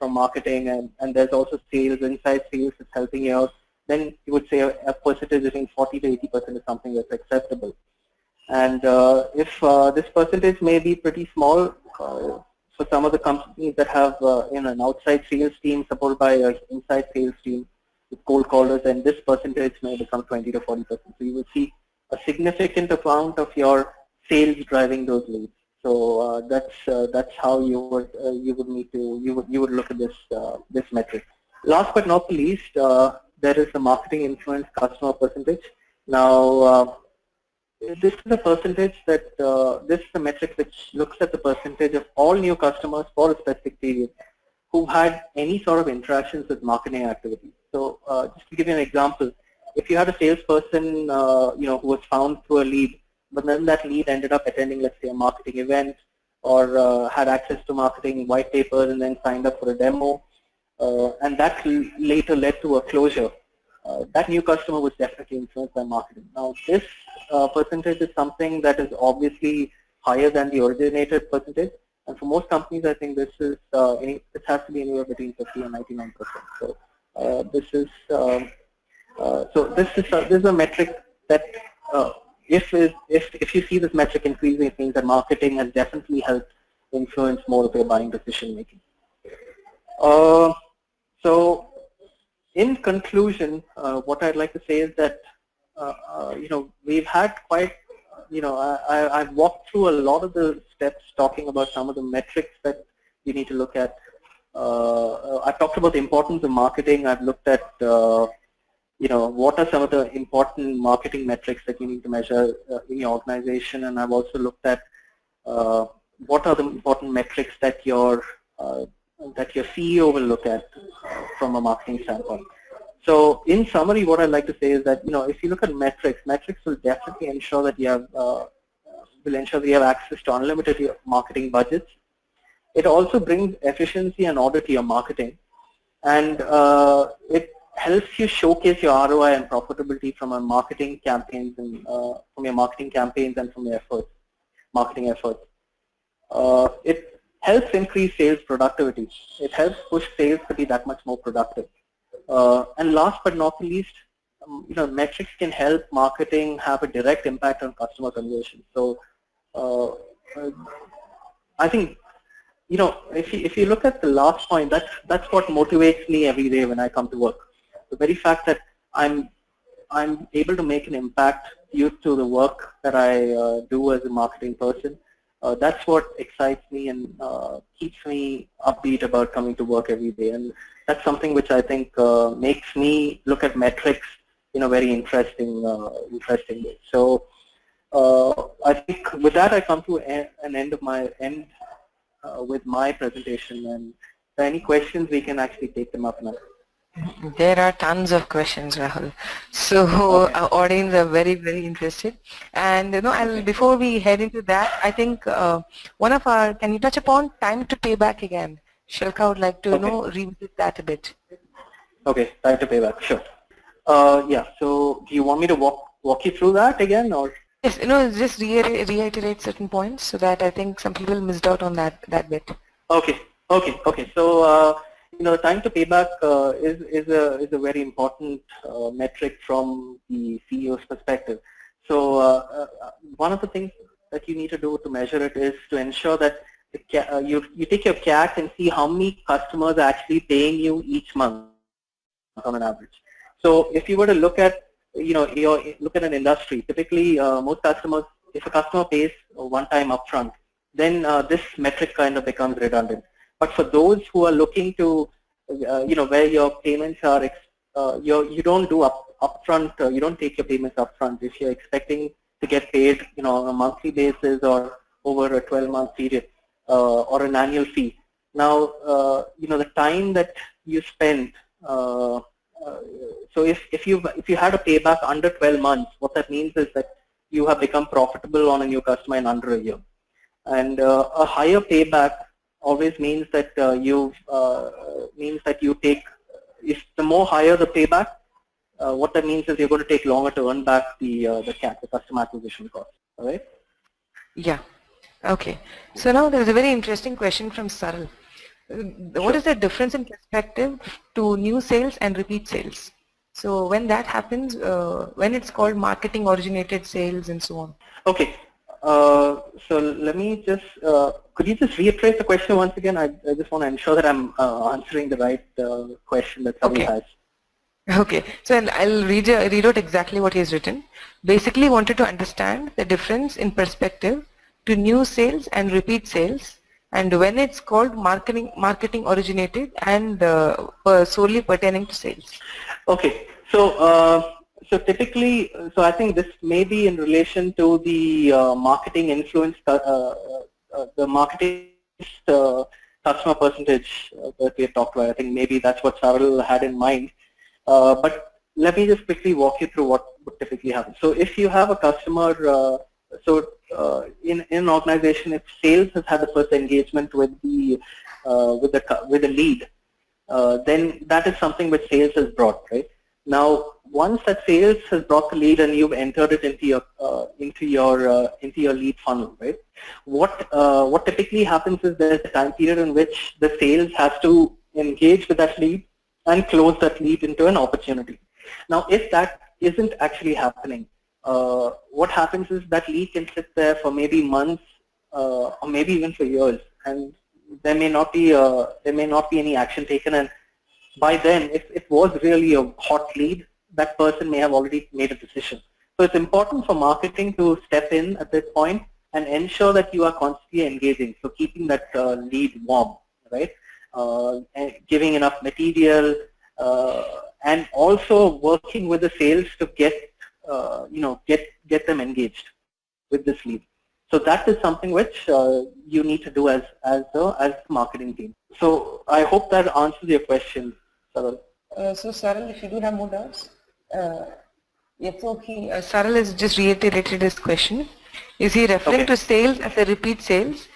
B: marketing, and there's also sales, inside sales is helping you out, then you would say a percentage between 40 to 80% is something that's acceptable. And if this percentage may be pretty small for some of the companies that have an outside sales team supported by an inside sales team with cold callers, and this percentage may become 20 to 40%. So you will see a significant amount of your sales driving those leads. So that's how you would look at this metric. Last but not least, there is the marketing influence customer percentage. Now, this is a percentage that this is a metric which looks at the percentage of all new customers for a specific period who had any sort of interactions with marketing activities. So just to give you an example, if you had a salesperson who was found through a lead but then that lead ended up attending, let's say, a marketing event, or had access to marketing white papers and then signed up for a demo, and that later led to a closure. That new customer was definitely influenced by marketing. Now, this percentage is something that is obviously higher than the originated percentage, and for most companies, I think this is it has to be anywhere between 50 and 99%. So this is this is a metric that if you see this metric increasing, it means that marketing has definitely helped influence more of your buying decision making. So, in conclusion, what I'd like to say is that we've had quite, I've walked through a lot of the steps talking about some of the metrics that you need to look at. I've talked about the importance of marketing. I've looked at what are some of the important marketing metrics that you need to measure in your organization, and I've also looked at what are the important metrics that your CEO will look at from a marketing standpoint. So, in summary, what I'd like to say is that if you look at metrics will definitely ensure that you have access to unlimited marketing budgets. It also brings efficiency and order to your marketing, and it helps you showcase your ROI and profitability from your marketing campaigns and from your marketing efforts. It helps increase sales productivity. It helps push sales to be that much more productive. And last but not least, metrics can help marketing have a direct impact on customer conversion. So I think if you look at the last point, that's what motivates me every day when I come to work. The very fact that I'm able to make an impact due to the work that I do as a marketing person, that's what excites me and keeps me upbeat about coming to work every day. And that's something which I think makes me look at metrics in a very interesting way. So I think with that I come to an end with my presentation. And if there are any questions, we can actually take them up now.
A: There are tons of questions, Rahul. So okay. Our audience are very, very interested. And before we head into that, I think can you touch upon time to pay back again? Shalka would like to revisit that a bit.
B: Okay, time to pay back, sure. Yeah. So do you want me to walk you through that again, or?
A: Yes, just reiterate certain points so that I think some people missed out on that bit.
B: Okay. So time to payback is a very important metric from the CEO's perspective. So one of the things that you need to do to measure it is to ensure that you take your CAC and see how many customers are actually paying you each month on an average. So if you were to look at look at an industry, typically most customers, if a customer pays one time upfront, then this metric kind of becomes redundant. But for those who are looking to, where your payments are, you don't do upfront, you don't take your payments upfront. If you're expecting to get paid, on a monthly basis or over a 12-month period or an annual fee. Now, the time that you spend. So if you had a payback under 12 months, what that means is that you have become profitable on a new customer in under a year. And a higher payback always means that you take, if the more higher the payback, what that means is you're going to take longer to earn back the CAC, the customer acquisition cost. All right?
A: Yeah. Okay. So now there is a very interesting question from Saril. What is the difference in perspective to new sales and repeat sales? So when that happens, when it's called marketing originated sales and so on.
B: Okay. So let me just, could you just reiterate the question once again? I just want to ensure that I'm answering the right question that somebody has.
A: Okay, so I'll read out exactly what he has written. Basically wanted to understand the difference in perspective to new sales and repeat sales, and when it's called marketing originated and solely pertaining to sales.
B: Okay, so typically, so I think this may be in relation to the marketing influence, the marketing customer percentage that we have talked about. I think maybe that's what Saril had in mind. But let me just quickly walk you through what would typically happen. So if you have a customer in an organization, if sales has had the first engagement with the lead, then that is something which sales has brought, right? Now, once that sales has brought the lead and you've entered it into your lead funnel, right? What typically happens is there's a time period in which the sales has to engage with that lead and close that lead into an opportunity. Now, if that isn't actually happening, what happens is that lead can sit there for maybe months or maybe even for years, and there may not be any action taken. And by then, if it was really a hot lead, that person may have already made a decision. So it's important for marketing to step in at this point and ensure that you are constantly engaging. So keeping that lead warm, right? And giving enough material, and also working with the sales to get them engaged with this lead. So that is something which you need to do as the marketing team. So I hope that answers your question, Saril.
A: So Saril, if you do have more doubts, Saril has just reiterated his question. Is he referring to sales as a repeat sales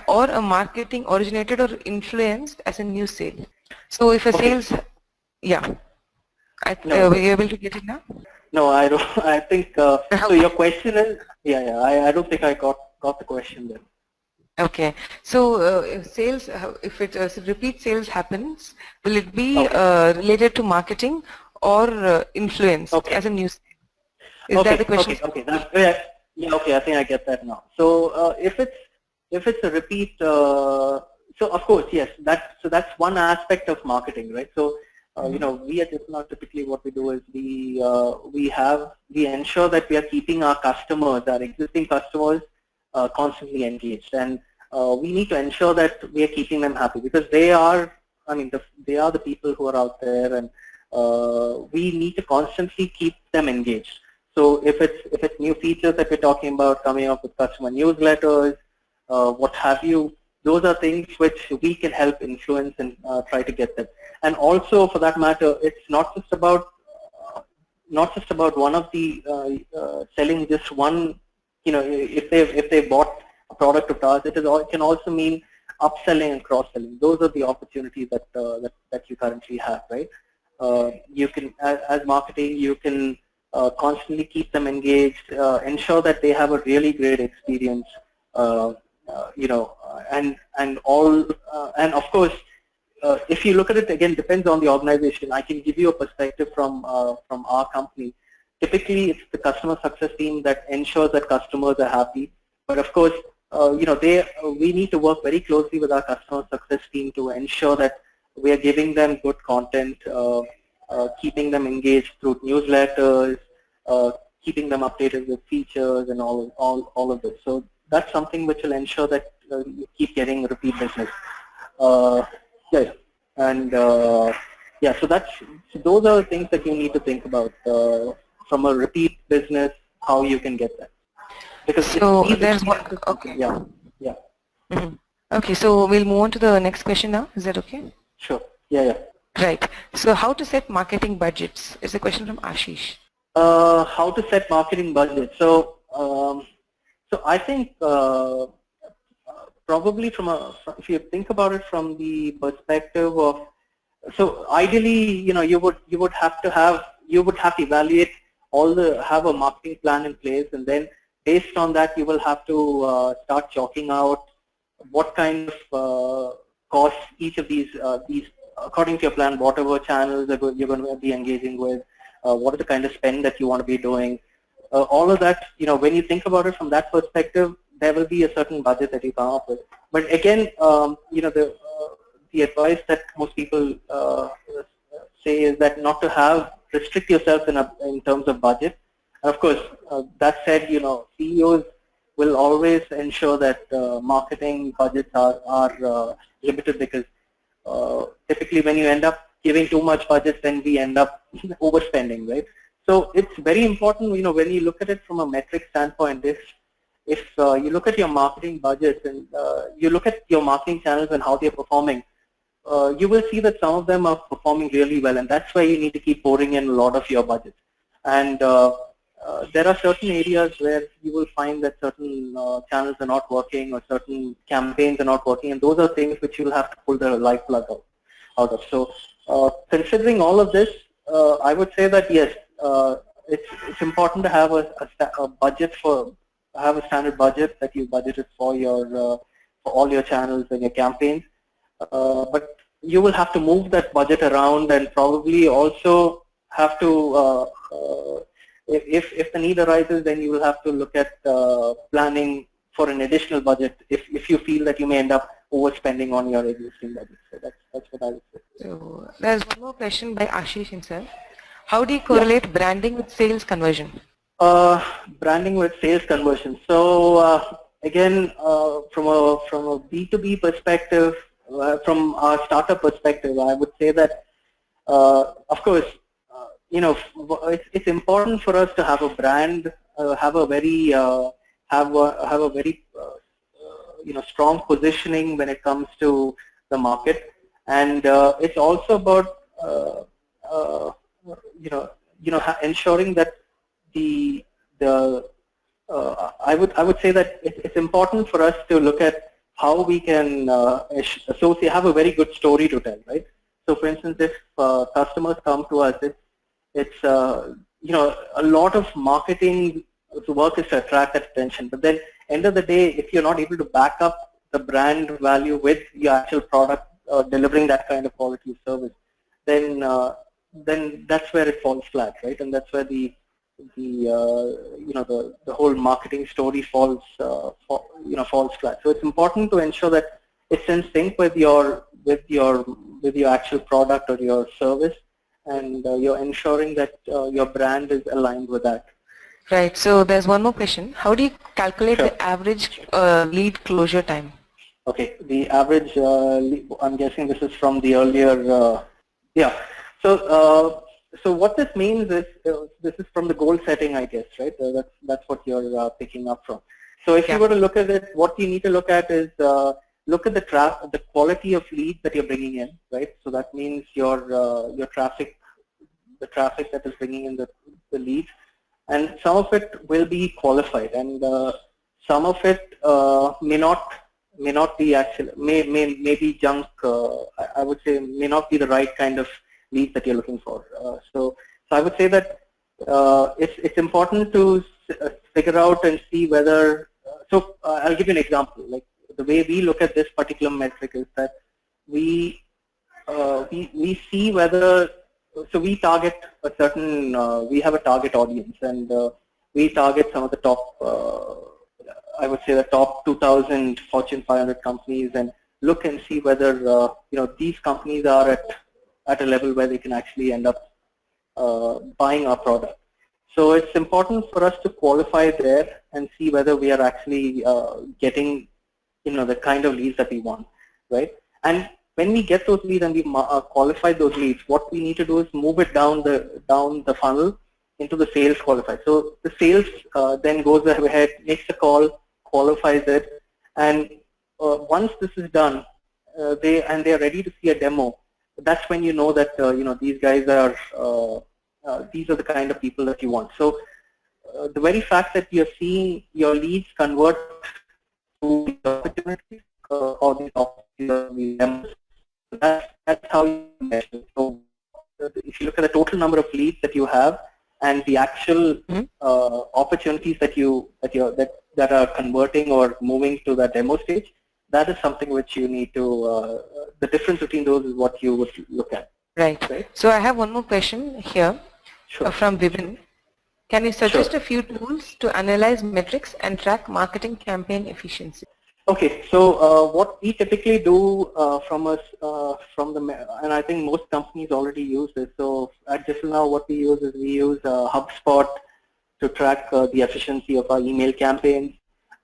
A: or a marketing originated or influenced as a new sale? So if a sales, were you able to get it now?
B: No, I don't. I think so. Your question is, I don't think I got the question then.
A: Okay. So if repeat sales happens, will it be related to marketing or influence as a new sale? Is that the question?
B: Okay. Okay. I think I get that now. So if it's a repeat, so of course, yes. That's one aspect of marketing, right? So. We at Deloitte typically what we do is we ensure that we are keeping our customers, our existing customers, constantly engaged, and we need to ensure that we are keeping them happy because they are the people who are out there, and we need to constantly keep them engaged. So if it's new features that we're talking about, coming up with customer newsletters, what have you. Those are things which we can help influence and try to get them. And also, for that matter, it's not just about one of the selling just one. If they bought a product of ours, it can also mean upselling and cross-selling. Those are the opportunities that you currently have, right? You can, as marketing, you can constantly keep them engaged, ensure that they have a really great experience. And of course, if you look at it again, depends on the organization. I can give you a perspective from our company. Typically, it's the customer success team that ensures that customers are happy. But of course, we need to work very closely with our customer success team to ensure that we are giving them good content, keeping them engaged through newsletters, keeping them updated with features and all of this. So that's something which will ensure that you keep getting repeat business. So those are the things that you need to think about from a repeat business, how you can get that. Because
A: so there's one. Okay.
B: Yeah.
A: Mm-hmm. Okay, so we'll move on to the next question now. Is that okay?
B: Sure. Yeah.
A: Right. So how to set marketing budgets? It's a question from Ashish.
B: How to set marketing budgets? So I think probably if you think about it from the perspective of, so ideally, you would have to evaluate have a marketing plan in place, and then based on that, you will have to start chalking out what kind of costs each of these according to your plan, whatever channels you're going to be engaging with, what is the kind of spend that you want to be doing. All of that, when you think about it from that perspective, there will be a certain budget that you come up with. But again, the advice that most people say is that not to restrict yourself in terms of budget. And of course, that said, CEOs will always ensure that marketing budgets are limited, because typically when you end up giving too much budget, then we end up overspending, right? So it's very important, when you look at it from a metric standpoint, if you look at your marketing budgets and you look at your marketing channels and how they're performing, you will see that some of them are performing really well, and that's why you need to keep pouring in a lot of your budget. And there are certain areas where you will find that certain channels are not working or certain campaigns are not working, and those are things which you'll have to pull the life plug out of. So considering all of this, I would say that yes, it's important to have a budget have a standard budget that you budgeted for for all your channels and your campaigns, but you will have to move that budget around and probably also have to if the need arises, then you will have to look at planning for an additional budget if you feel that you may end up overspending on your existing budget. So that's what I would say.
A: So there's one more question by Ashish himself. How do you correlate branding with sales conversion?
B: Branding with sales conversion. So again, from a B2B perspective, from our startup perspective, I would say that of course, it's important for us to have a brand, have a very strong positioning when it comes to the market, and it's also about ensuring that I would say that it's important for us to look at how we can have a very good story to tell, right? So, for instance, if customers come to us, it's a lot of marketing work is to attract that attention. But then, end of the day, if you're not able to back up the brand value with your actual product delivering that kind of quality of service, then that's where it falls flat, right? And that's where the whole marketing story falls flat. So it's important to ensure that it's in sync with your actual product or your service, and you're ensuring that your brand is aligned with that.
A: Right. So there's one more question. How do you calculate
B: Sure.
A: the average lead closure time?
B: Okay. The average. I'm guessing this is from the earlier. Yeah. So what this means is this is from the goal setting, I guess, right? That's what you're picking up from. So if you were to look at it, what you need to look at is look at the quality of leads that you're bringing in, right? So that means your traffic, the traffic that is bringing in the leads, and some of it will be qualified, and some of it may not be actually may be junk. I would say may not be the right kind of leads that you're looking for. So I would say that it's important to figure out and see whether. So I'll give you an example. Like the way we look at this particular metric is that we see whether. So we target a certain. We have a target audience, and we target some of the top. I would say the top 2,000 Fortune 500 companies, and look and see whether these companies are at a level where they can actually end up buying our product. So it's important for us to qualify there and see whether we are actually getting the kind of leads that we want, right? And when we get those leads and we qualify those leads, what we need to do is move it down the funnel into the sales qualified. So the sales then goes ahead, makes a call, qualifies it, and once this is done, they are ready to see a demo. That's when you know that these guys are these are the kind of people that you want. So the very fact that you're seeing your leads convert to the opportunities or the demos, that's how you measure. So if you look at the total number of leads that you have and the actual opportunities that are converting or moving to the demo stage, that is something which you need to, the difference between those is what you would look at.
A: Right. So I have one more question here from Vipin. Can you suggest a few tools to analyze metrics and track marketing campaign efficiency?
B: Okay, so what we typically do and I think most companies already use this. So at Digital Now, what we use is we use HubSpot to track the efficiency of our email campaigns.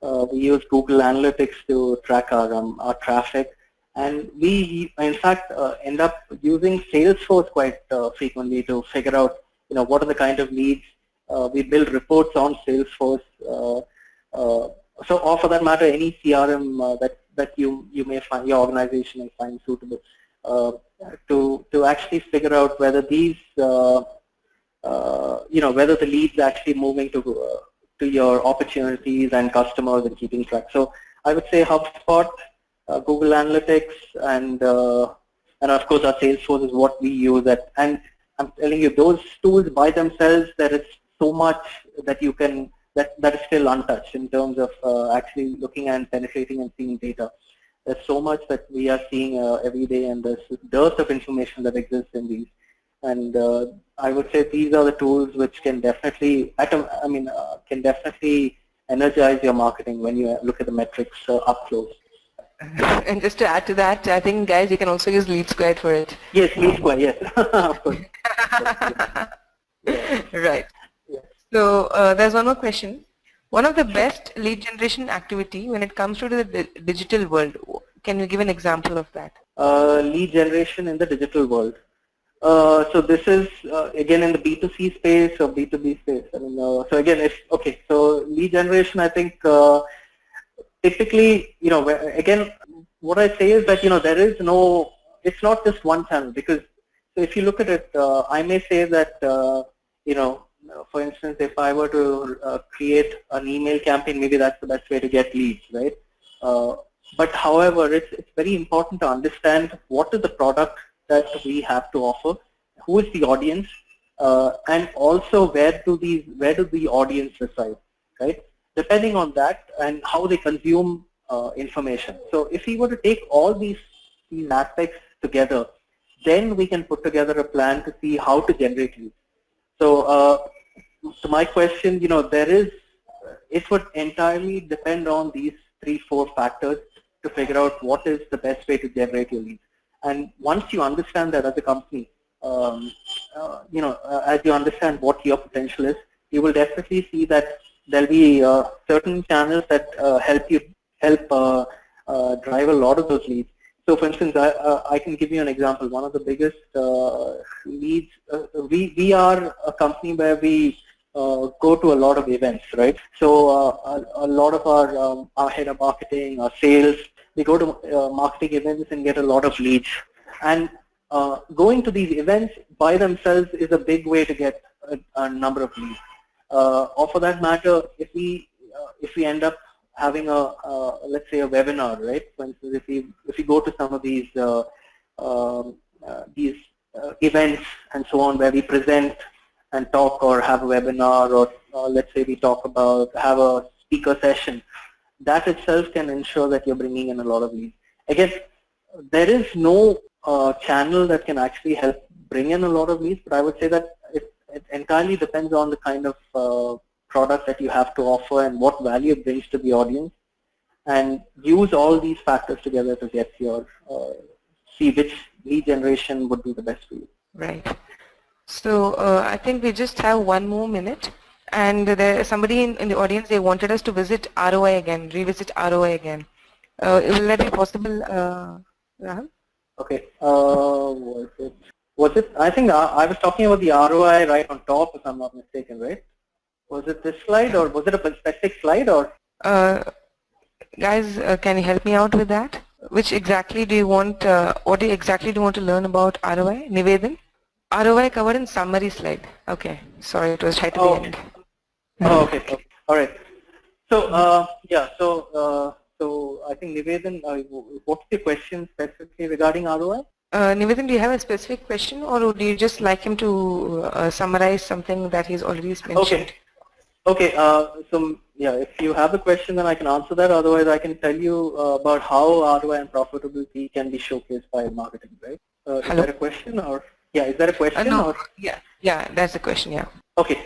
B: We use Google Analytics to track our traffic, and we in fact end up using Salesforce quite frequently to figure out what are the kind of leads. We build reports on Salesforce. So, or for that matter, any CRM that you may find your organization may find suitable to actually figure out whether these whether the leads actually moving to your opportunities and customers and keeping track. So I would say HubSpot, Google Analytics, and of course our Salesforce is what we use. And I'm telling you, those tools by themselves, there is so much that you can that is still untouched in terms of actually looking and penetrating and seeing data. There's so much that we are seeing every day, and there's a dearth of information that exists in these. And I would say these are the tools which can definitely, can definitely energize your marketing when you look at the metrics up close.
A: And just to add to that, I think, guys, you can also use LeadSquared for it.
B: Yes, LeadSquared, yes, of course.
A: Yeah. Right. Yeah. So there's one more question. One of the best lead generation activity when it comes to the digital world, can you give an example of that?
B: Lead generation in the digital world. So this is again in the B2C space or B2B space. So again, so lead generation, I think typically, again, what I say is that, there is no, it's not just one channel, because so if you look at it, I may say that, for instance, if I were to create an email campaign, maybe that's the best way to get leads, right? But however, it's very important to understand what is the product that we have to offer, who is the audience, and also where do the audience reside, right? Depending on that and how they consume information. So if we were to take all these aspects together, then we can put together a plan to see how to generate leads. So to my question, it would entirely depend on these 3-4 factors to figure out what is the best way to generate your leads. And once you understand that as a company, as you understand what your potential is, you will definitely see that there'll be certain channels that help drive a lot of those leads. So, for instance, I can give you an example. One of the biggest leads, we are a company where we go to a lot of events, right? So, a lot of our head of marketing, our sales, we go to marketing events and get a lot of leads. And going to these events by themselves is a big way to get a number of leads. Or for that matter, if we end up having let's say a webinar, right? For instance, if we go to some of these events and so on, where we present and talk or have a webinar, or let's say we have a speaker session, that itself can ensure that you're bringing in a lot of leads. Again, there is no channel that can actually help bring in a lot of leads, but I would say that it entirely depends on the kind of product that you have to offer and what value it brings to the audience, and use all these factors together to get your see which lead generation would be the best for you.
A: Right. So I think we just have one more minute, and there's somebody in the audience, they wanted us to visit ROI again, revisit ROI again. Will that be possible, Rahul?
B: Okay. Was it? I think I was talking about the ROI right on top, if I'm not mistaken, right? Was it this slide, or was it a specific slide, or?
A: Guys, can you help me out with that? Which exactly do you want? What exactly do you want to learn about ROI, Nivedan? ROI covered in summary slide. Okay, sorry, it was right to the end.
B: Oh, okay. All right. So yeah, so I think Nivedan, what's the question specifically regarding ROI?
A: Nivedan, do you have a specific question, or would you just like him to summarize something that he's already mentioned?
B: Okay. So yeah, if you have a question, then I can answer that. Otherwise, I can tell you about how ROI and profitability can be showcased by marketing, right? Is that a question, or yeah? Is that a question?
A: No.
B: Or?
A: Yeah, that's the question. Yeah.
B: Okay.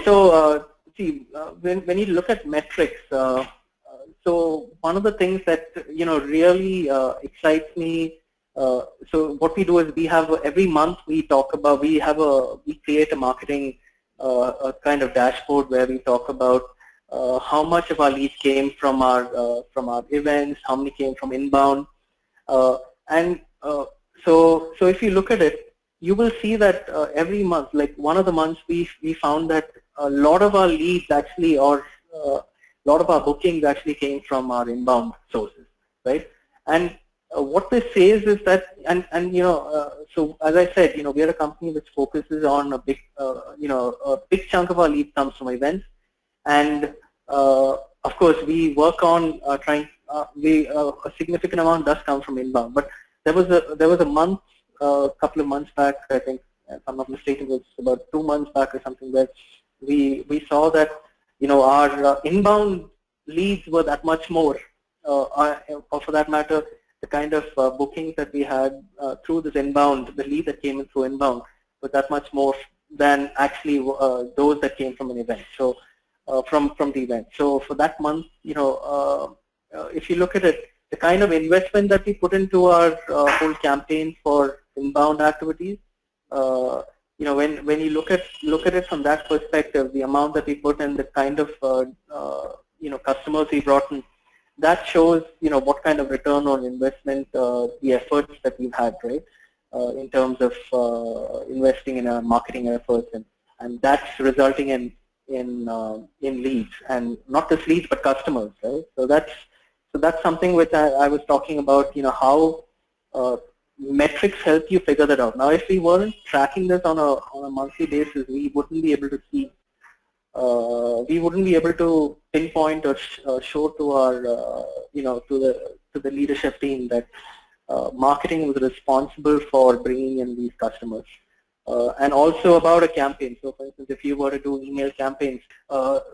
B: So see, when you look at metrics, so one of the things that really excites me. So what we do is we have every month we create a marketing a kind of dashboard where we talk about how much of our leads came from our events, how many came from inbound, and so if you look at it, you will see that every month, like one of the months, we found that a lot of our leads actually, or a lot of our bookings actually came from our inbound sources, right? And what this says is that, and so as I said, we are a company which focuses on a big, a big chunk of our lead comes from events, and of course we work on a significant amount does come from inbound. But there was a month, couple of months back, I think, if I'm not mistaken, it was about 2 months back or something, where we saw that our inbound leads were that much more, or for that matter, the kind of bookings that we had through this inbound, the lead that came in through inbound, was that much more than actually those that came from an event. So from the event. So for that month, if you look at it, the kind of investment that we put into our whole campaign for inbound activities, when you look at it from that perspective, the amount that we put in, the kind of customers we brought in, that shows what kind of return on investment, the efforts that we've had, right, in terms of investing in our marketing efforts, and that's resulting in leads, and not just leads but customers, right? So that's something which I was talking about, how metrics help you figure that out. Now, if we weren't tracking this on a monthly basis, we wouldn't be able to see. We wouldn't be able to pinpoint or show to our, to the leadership team that marketing was responsible for bringing in these customers, and also about a campaign. So, for instance, if you were to do email campaigns,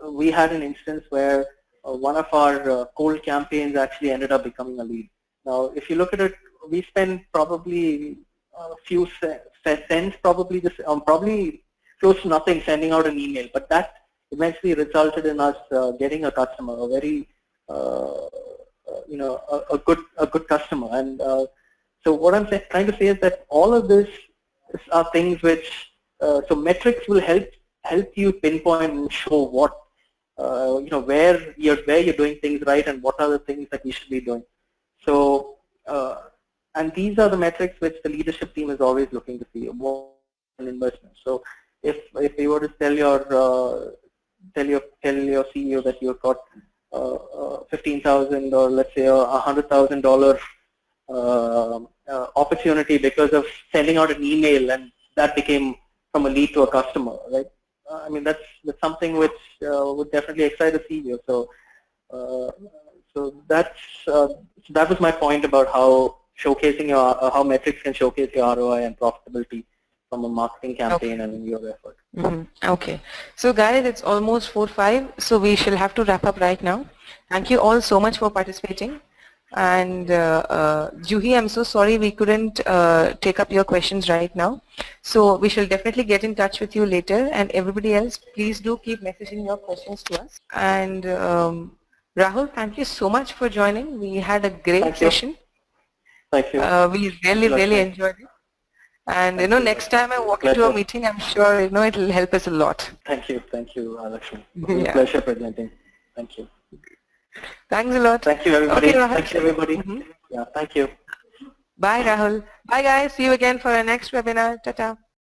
B: we had an instance where one of our cold campaigns actually ended up becoming a lead. Now, if you look at it, we spend probably a few cents, probably close to nothing, sending out an email, but that eventually resulted in us getting a customer, a very a good customer. And so what I'm trying to say is that all of this are things which so metrics will help you pinpoint and show what where you're doing things right and what are the things that you should be doing. So and these are the metrics which the leadership team is always looking to see, what an investment. So if you were to tell your CEO that you've got $15,000 or let's say $100,000 opportunity because of sending out an email, and that became from a lead to a customer, right? I mean, that's something which would definitely excite a CEO. So that was my point about how showcasing how metrics can showcase your ROI and profitability from a marketing campaign and in your effort.
A: Okay. So guys, it's almost 4:05, so we shall have to wrap up right now. Thank you all so much for participating. And Juhi, I'm so sorry we couldn't take up your questions right now. So we shall definitely get in touch with you later. And everybody else, please do keep messaging your questions to us. And Rahul, thank you so much for joining. We had a great session.
B: Thank you.
A: We really enjoyed it. And next time I walk into a meeting, I'm sure it will help us a lot.
B: Thank you, Lakshmi. It was a pleasure presenting. Thank you.
A: Thanks a lot.
B: Thank you, everybody.
A: Okay,
B: thank you, everybody. Yeah, thank you.
A: Bye, Rahul. Bye, guys. See you again for our next webinar. Ta-ta.